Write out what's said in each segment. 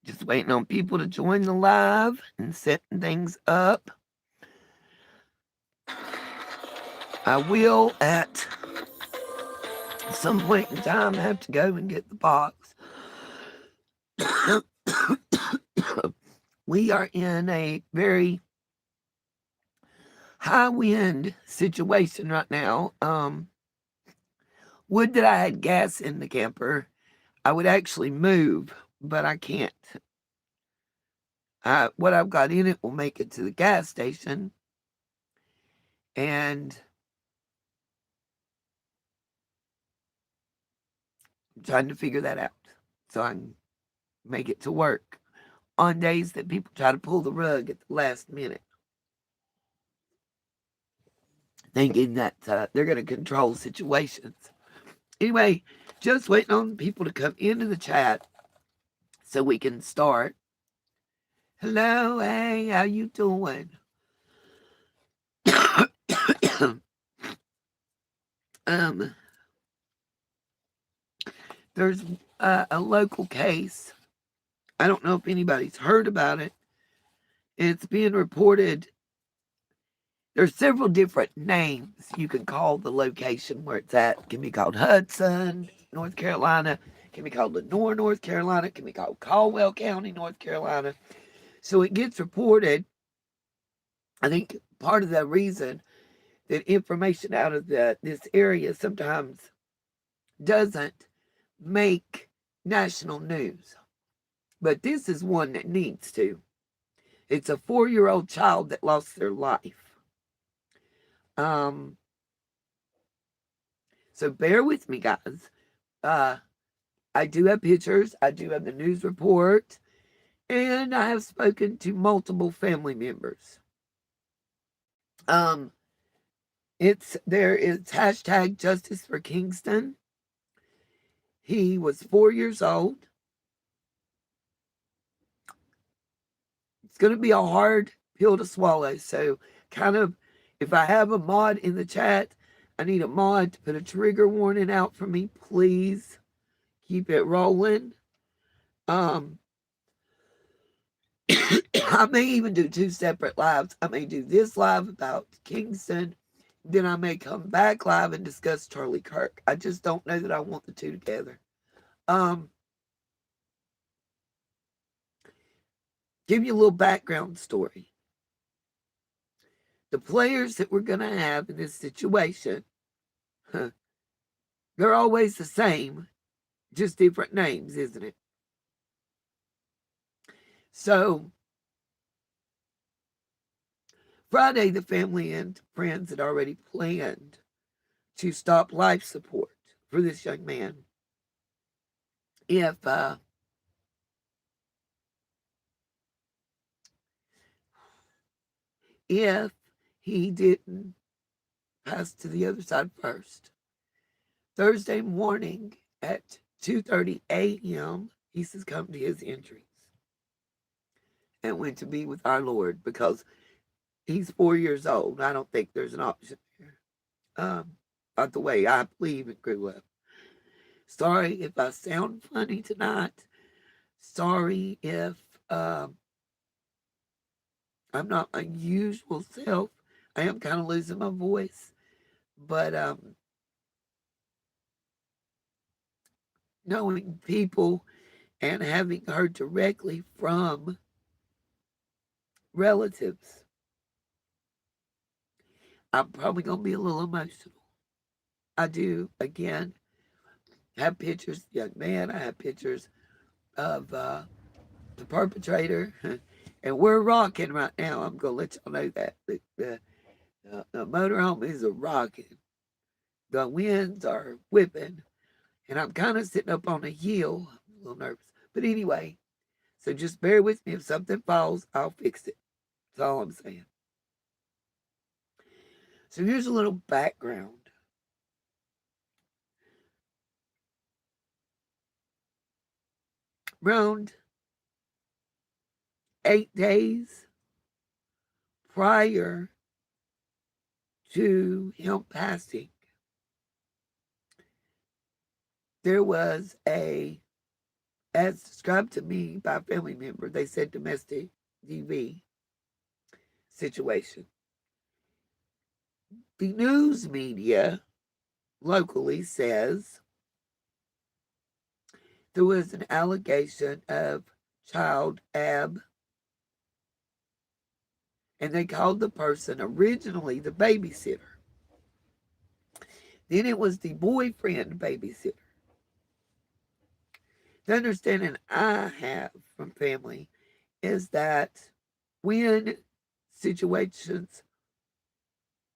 Just waiting on people to join the live and setting things up. I will at some point in time have to go and get the box. We are in a very high wind situation right now. Would that I had gas in the camper, I would actually move, but I can't. What I've got in it will make it to the gas station, and I'm trying to figure that out so I can make it to work on days that people try to pull the rug at the last minute, thinking that they're going to control situations. Anyway, just waiting on people to come into the chat so we can start. Hello, hey, how you doing? There's a local case. I don't know if anybody's heard about it. It's being reported. There's several different names you can call the location where it's at. It can be called Hudson, North Carolina. It can be called Lenore, North Carolina. It can be called Caldwell County, North Carolina. So it gets reported. I think part of the reason that information out of this area sometimes doesn't make national news. But this is one that needs to. It's a 4-year-old child that lost their life. So bear with me, guys. I do have pictures. I do have the news report. And I have spoken to multiple family members. There is hashtag Justice for Kingston. He was 4 years old. It's going to be a hard pill to swallow. So if I have a mod in the chat, I need a mod to put a trigger warning out for me, please. Keep it rolling. I may even do 2 separate lives. I may do this live about Kingston. Then I may come back live and discuss Charlie Kirk. I just don't know that I want the two together. Give you a little background story. The players that we're going to have in this situation, they're always the same, just different names, isn't it? So, Friday, the family and friends had already planned to stop life support for this young man if he didn't pass to the other side first. Thursday morning at 2:30 a.m., he succumbed to his injuries and went to be with our Lord because he's 4 years old. I don't think there's an option there. Not the way I believe and grew up. Sorry if I sound funny tonight. Sorry if I'm not my usual self. I am kind of losing my voice. But knowing people and having heard directly from relatives, I'm probably going to be a little emotional. I do, again, have pictures of the young man. I have pictures of the perpetrator. And we're rocking right now. I'm going to let y'all know that. The motorhome is a rocking. The winds are whipping. And I'm kind of sitting up on a hill. I'm a little nervous. But anyway, so just bear with me. If something falls, I'll fix it. That's all I'm saying. So here's a little background. Around 8 days prior to him passing, there was a As described to me by a family member, they said domestic DV situation. The news media locally says there was an allegation of child ab, and they called the person originally the babysitter. Then it was the boyfriend babysitter. The understanding I have from family is that when situations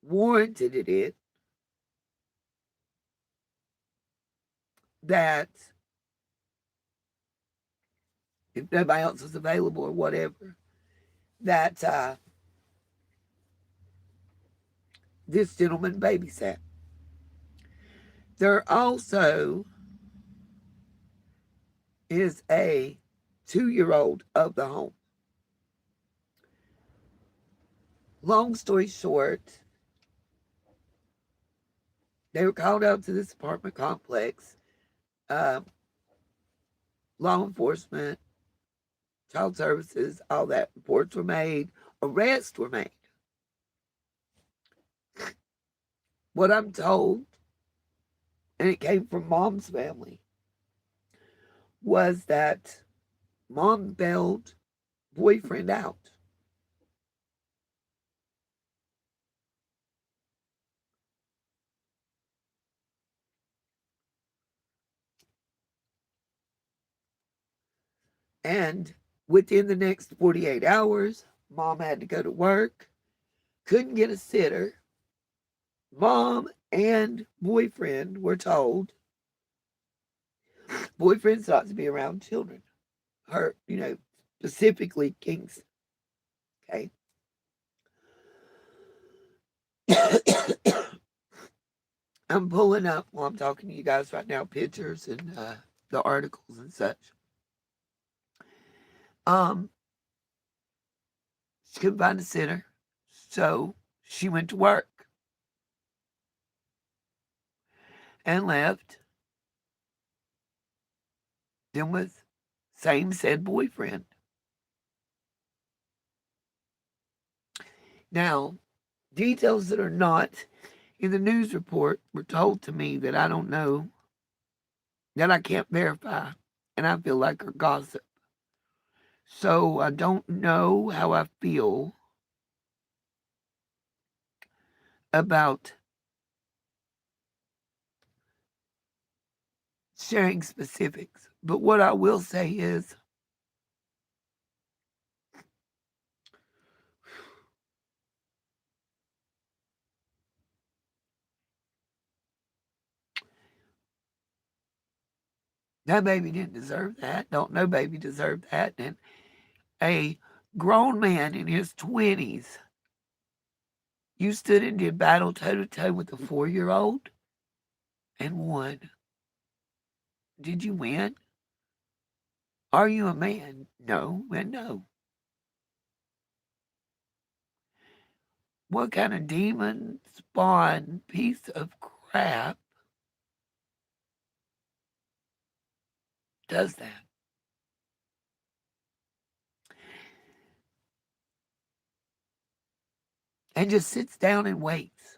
warranted it, that if nobody else was available or whatever, that this gentleman babysat. There also is a 2-year-old of the home. Long story short, they were called out to this apartment complex. Uh, Law enforcement, child services, all that. Reports were made, arrests were made. What I'm told, and it came from mom's family, was that mom bailed boyfriend out. And within the next 48 hours, mom had to go to work, couldn't get a sitter. Mom and boyfriend were told boyfriend's not to be around children. Her, specifically King's. Okay. I'm pulling up while I'm talking to you guys right now pictures and the articles and such. Um, she couldn't find a sitter, so she went to work and left. Then with same said boyfriend. Now, details that are not in the news report were told to me that I don't know, that I can't verify, and I feel like are gossip. So I don't know how I feel about sharing specifics. But what I will say is that baby didn't deserve that. Don't no baby deserve that. And a grown man in his 20s, you stood and did battle toe to toe with a 4-year-old and won. Did you win? Are you a man? No and no. What kind of demon spawn piece of crap does that? And just sits down and waits.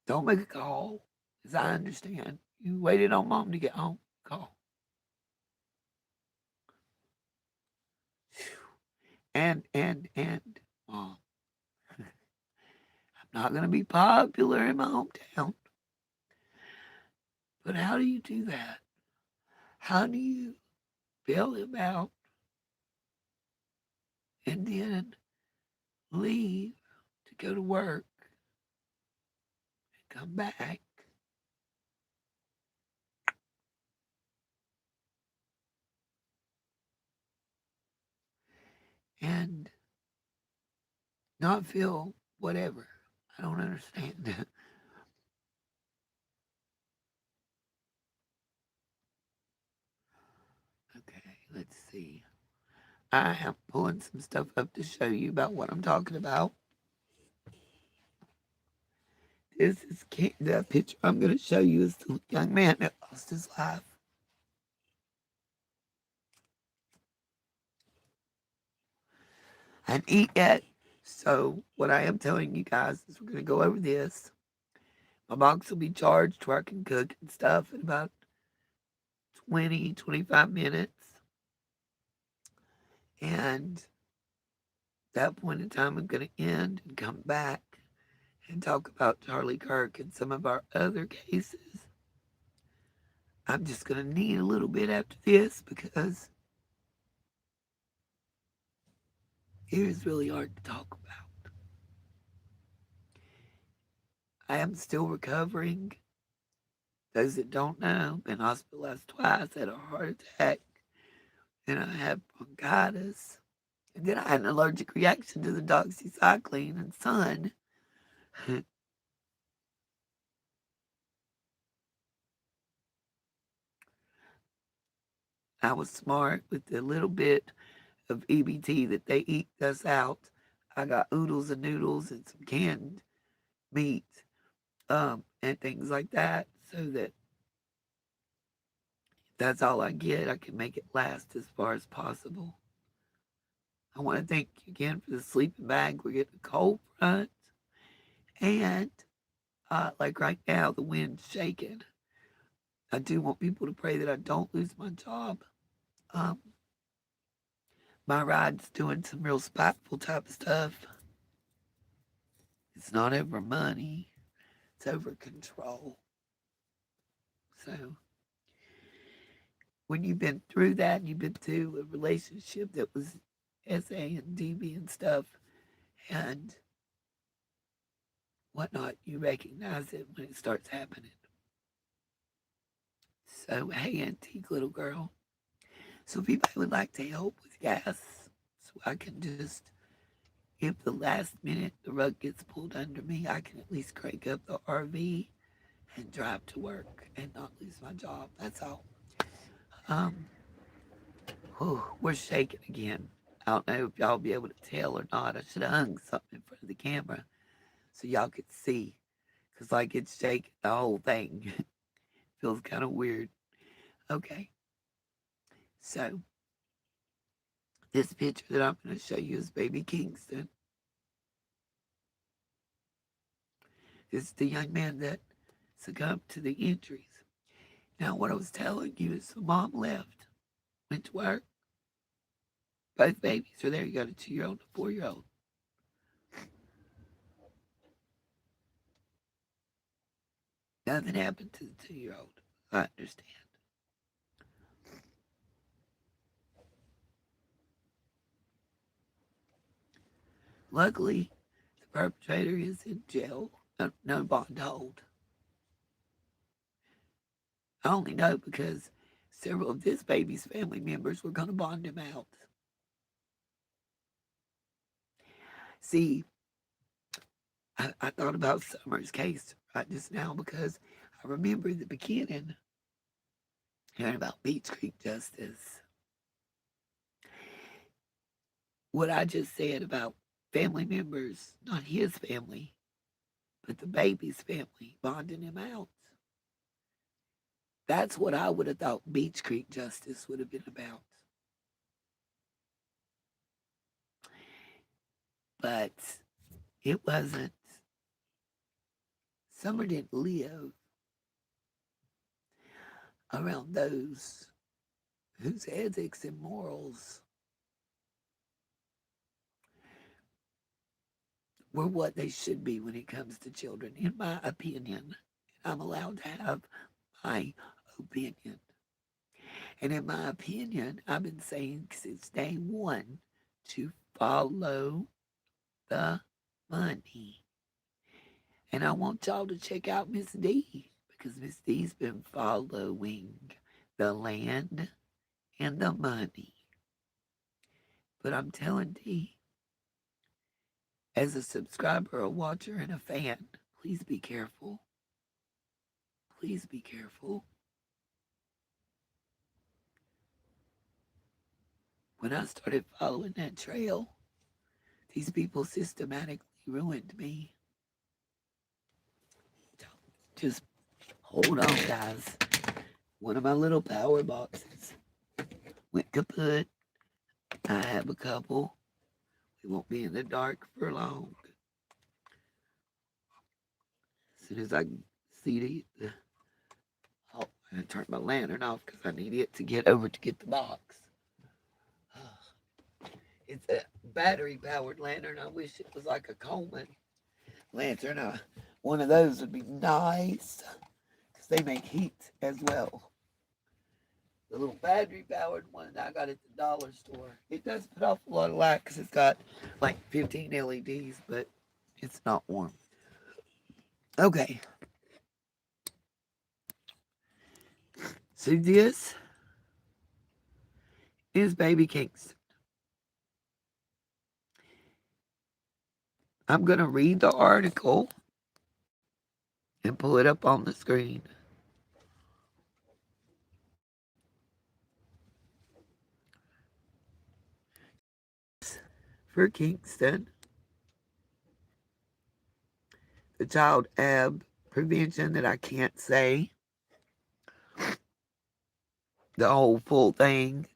Don't make a call, as I understand. You waited on mom to get home. Call. And mom, I'm not going to be popular in my hometown. But how do you do that? How do you bail him out and then leave to go to work and come back and not feel whatever? I don't understand. Okay, let's see. I am pulling some stuff up to show you about what I'm talking about. This is the picture I'm going to show you is the young man that lost his life. hadn't eat yet. So what I am telling you guys is we're going to go over this. My box will be charged where I can cook and stuff in about 20-25 minutes. And at that point in time, I'm going to end and come back and talk about Charlie Kirk and some of our other cases. I'm just going to need a little bit after this because it is really hard to talk about. I am still recovering. Those that don't know, been hospitalized twice, had a heart attack, and I had bronchitis. And then I had an allergic reaction to the doxycycline and sun. I was smart with the little bit of EBT that they eat us out. I got oodles and noodles and some canned meat, and things like that, so that that's all I get. I can make it last as far as possible. I want to thank you again for the sleeping bag. We're getting a cold front, and like right now, the wind's shaking. I do want people to pray that I don't lose my job. Um, my ride's doing some real spiteful type stuff. It's not over money, it's over control. So when you've been through that and you've been through a relationship that was SA and DB and stuff and whatnot, you recognize it when it starts happening. So, hey, antique little girl. So, if anybody would like to help with gas, so I can just, if the last minute the rug gets pulled under me, I can at least crank up the RV and drive to work and not lose my job. That's all. Um, we're shaking again. I don't know if y'all be able to tell or not. I should have hung something in front of the camera so y'all could see. Because, like, it's shaking the whole thing. Feels kind of weird. Okay. So, this picture that I'm going to show you is baby Kingston. This is the young man that succumbed to the injuries. Now, what I was telling you is the mom left, went to work. Both babies are there. You got a 2-year-old and a 4-year-old. Nothing happened to the 2-year-old. I understand. Luckily, the perpetrator is in jail. No bond hold. I only know because several of this baby's family members were going to bond him out. See, I thought about Summer's case right just now because I remember the beginning hearing about Beach Creek Justice. What I just said about family members, not his family, but the baby's family, bonding him out. That's what I would have thought Beach Creek Justice would have been about. But it wasn't. Summer didn't live around those whose ethics and morals were what they should be when it comes to children, in my opinion. I'm allowed to have my opinion. And in my opinion, I've been saying since day one to follow the money. And I want y'all to check out Miss D because Miss D's been following the land and the money. But I'm telling D, as a subscriber, a watcher, and a fan, please be careful. Please be careful. When I started following that trail, these people systematically ruined me. Just hold on, guys. One of my little power boxes went kaput. I have a couple. We won't be in the dark for long. As soon as I see oh, I'm going to turn my lantern off because I need it to get over to get the box. It's a battery-powered lantern. I wish it was like a Coleman lantern. One of those would be nice because they make heat as well. The little battery-powered one I got at the dollar store. It does put off a lot of light because it's got like 15 LEDs, but it's not warm. Okay. So this is Baby Kingston. I'm going to read the article and pull it up on the screen. For Kingston, the child ab prevention that I can't say the whole full thing.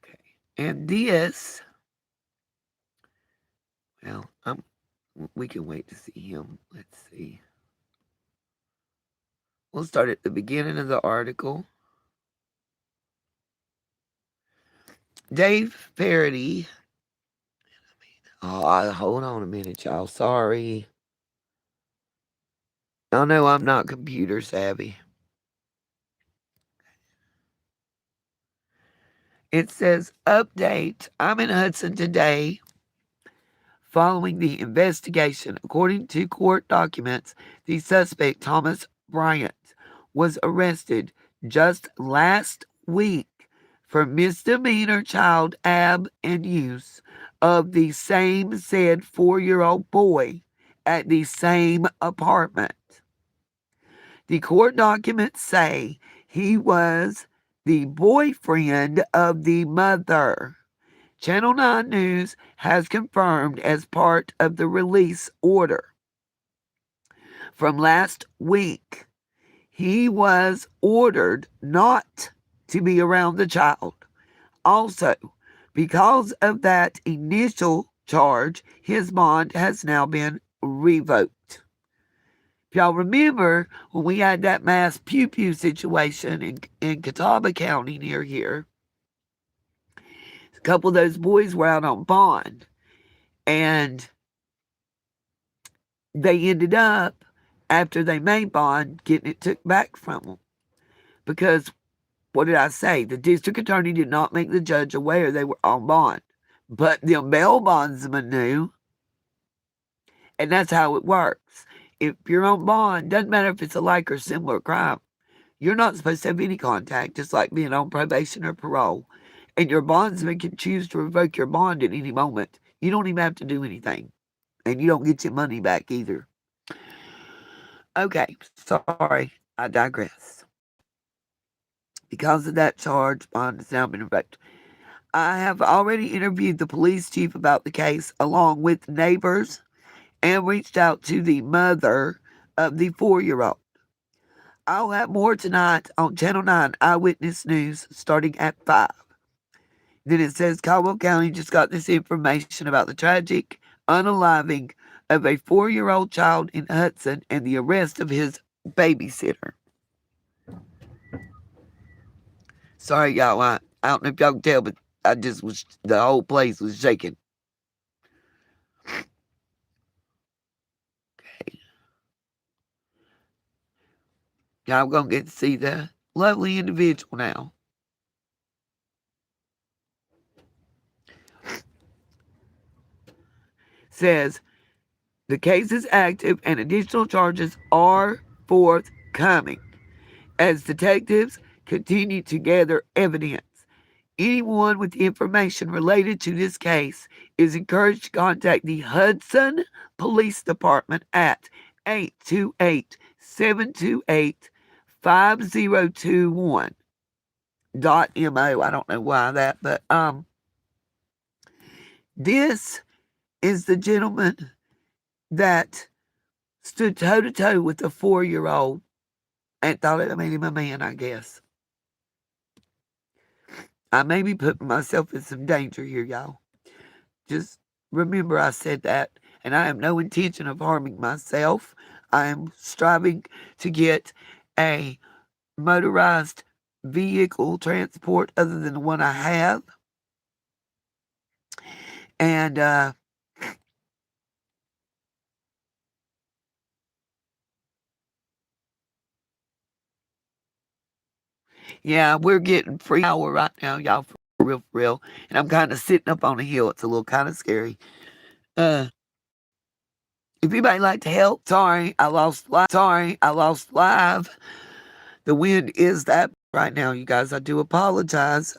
Okay. And this, well, we can wait to see him. Let's see. We'll start at the beginning of the article. Dave Parody. Oh, hold on a minute, y'all. Sorry. I know I'm not computer savvy. It says, update. I'm in Hudson today following the investigation. According to court documents, the suspect, Thomas Bryant, was arrested just last week for misdemeanor child ab and use of the same said 4-year-old boy at the same apartment. The court documents say he was the boyfriend of the mother. Channel 9 News has confirmed as part of the release order from last week, he was ordered not to be around the child. Also, because of that initial charge, his bond has now been revoked. If y'all remember when we had that mass pew-pew situation in Catawba County near here, a couple of those boys were out on bond, and they ended up, after they made bond, getting it took back from them. Because, what did I say? The district attorney did not make the judge aware they were on bond. But the bail bondsman knew, and that's how it works. If you're on bond, doesn't matter if it's a like or similar crime, you're not supposed to have any contact, just like being on probation or parole. And your bondsman can choose to revoke your bond at any moment. You don't even have to do anything. And you don't get your money back either. Okay, sorry, I digress. Because of that charge, bond has now been revoked. I have already interviewed the police chief about the case, along with neighbors, and reached out to the mother of the 4-year-old. I'll have more tonight on Channel 9 Eyewitness News starting at 5. Then it says Caldwell County just got this information about the tragic unaliving of a 4-year-old child in Hudson and the arrest of his babysitter. Sorry, y'all. I don't know if y'all can tell, but the whole place was shaking. Okay. Y'all gonna get to see the lovely individual now. Says the case is active and additional charges are forthcoming as detectives continue to gather evidence. Anyone with information related to this case is encouraged to contact the Hudson Police Department at 828-728-5021. .mo. I don't know why that, but this is the gentleman that stood toe to toe with the 4-year-old and thought it made him a man, I guess. I may be putting myself in some danger here, y'all. Just remember I said that, and I have no intention of harming myself. I am striving to get a motorized vehicle transport other than the one I have. And yeah, we're getting free hour right now, y'all, for real, for real. And I'm kind of sitting up on a hill. It's a little kind of scary. Uh, if anybody like to help, sorry, I lost live. Sorry, I lost live. The wind is that right now, you guys. I do apologize.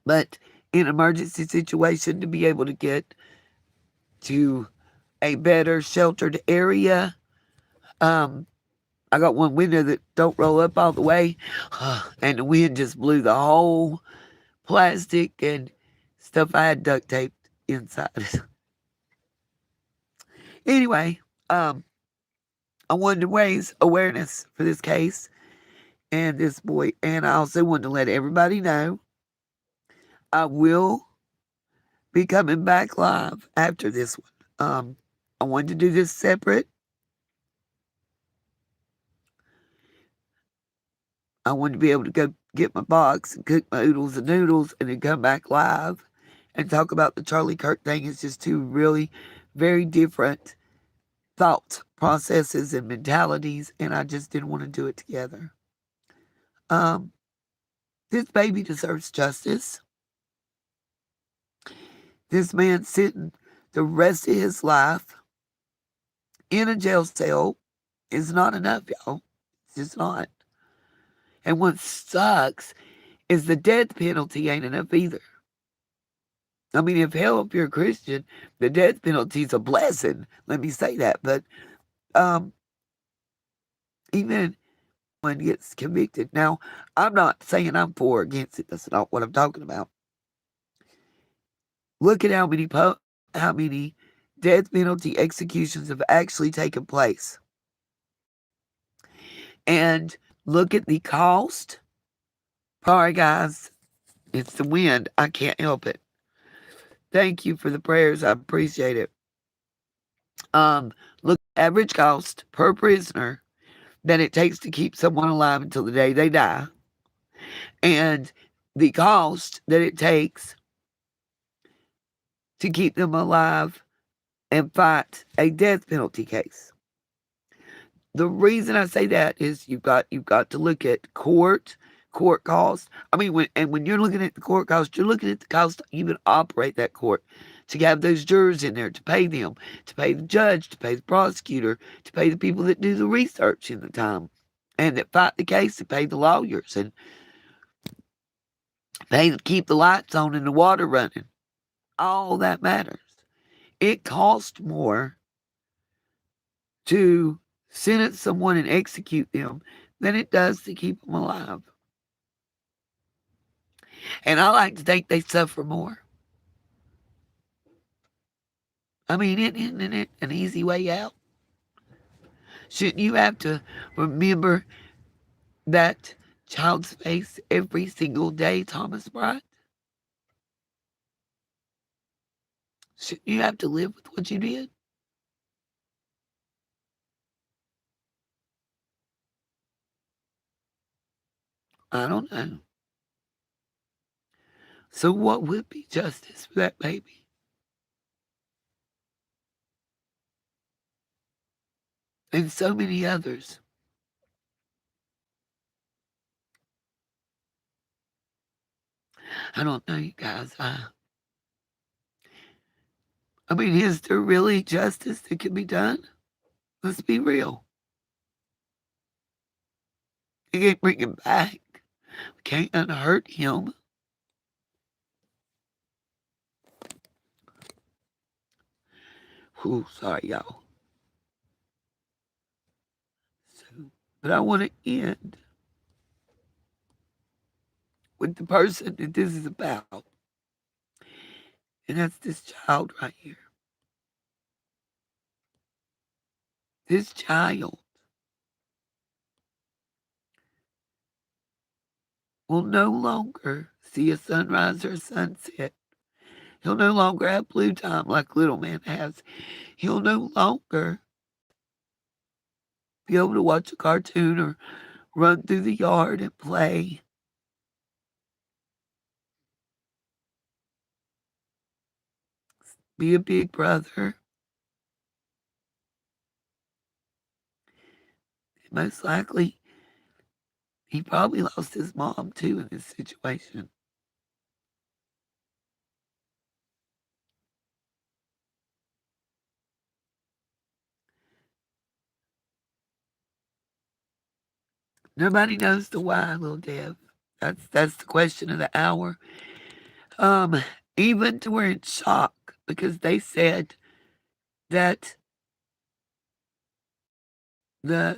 But in emergency situation, to be able to get to a better sheltered area, I got one window that don't roll up all the way, and the wind just blew the whole plastic and stuff I had duct taped inside. Anyway, I wanted to raise awareness for this case and this boy, and I also wanted to let everybody know I will be coming back live after this one. I wanted to do this separate. I wanted to be able to go get my box and cook my oodles and noodles and then come back live and talk about the Charlie Kirk thing. It's just two really very different thought processes and mentalities, and I just didn't want to do it together. Um, this baby deserves justice. This man sitting the rest of his life in a jail cell is not enough, y'all. It's just not. And what sucks is the death penalty ain't enough either. I mean, if you're a Christian, the death penalty is a blessing. Let me say that. But um, even one gets convicted. Now, I'm not saying I'm for or against it. That's not what I'm talking about. Look at how many death penalty executions have actually taken place, and look at the cost. Sorry, guys, it's the wind. I can't help it. Thank you for the prayers. I appreciate it. Look, average cost per prisoner that it takes to keep someone alive until the day they die, and the cost that it takes to keep them alive and fight a death penalty case. The reason I say that is you've got to look at court costs. I mean, when you're looking at the court costs, you're looking at the cost to even operate that court, to have those jurors in there, to pay them, to pay the judge, to pay the prosecutor, to pay the people that do the research in the time, and that fight the case, to pay the lawyers, and pay to keep the lights on and the water running. All that matters. It costs more to sentence someone and execute them than it does to keep them alive. And I like to think they suffer more. I mean, isn't it an easy way out? Shouldn't you have to remember that child's face every single day, Thomas Bryant? Shouldn't you have to live with what you did? I don't know. So what would be justice for that baby? And so many others. I don't know, you guys. I mean, is there really justice that can be done? Let's be real. You can't bring him back. We can't unhurt him. Whew, sorry, y'all. So, but I want to end with the person that this is about. And that's this child right here. This child will no longer see a sunrise or a sunset He'll no longer have blue time like little man has. He'll no longer be able to watch a cartoon or run through the yard and play. Be a big brother. Most likely, he probably lost his mom too in this situation. Nobody knows the why, little Dev. That's the question of the hour. Um, Even to where it's shock because they said that the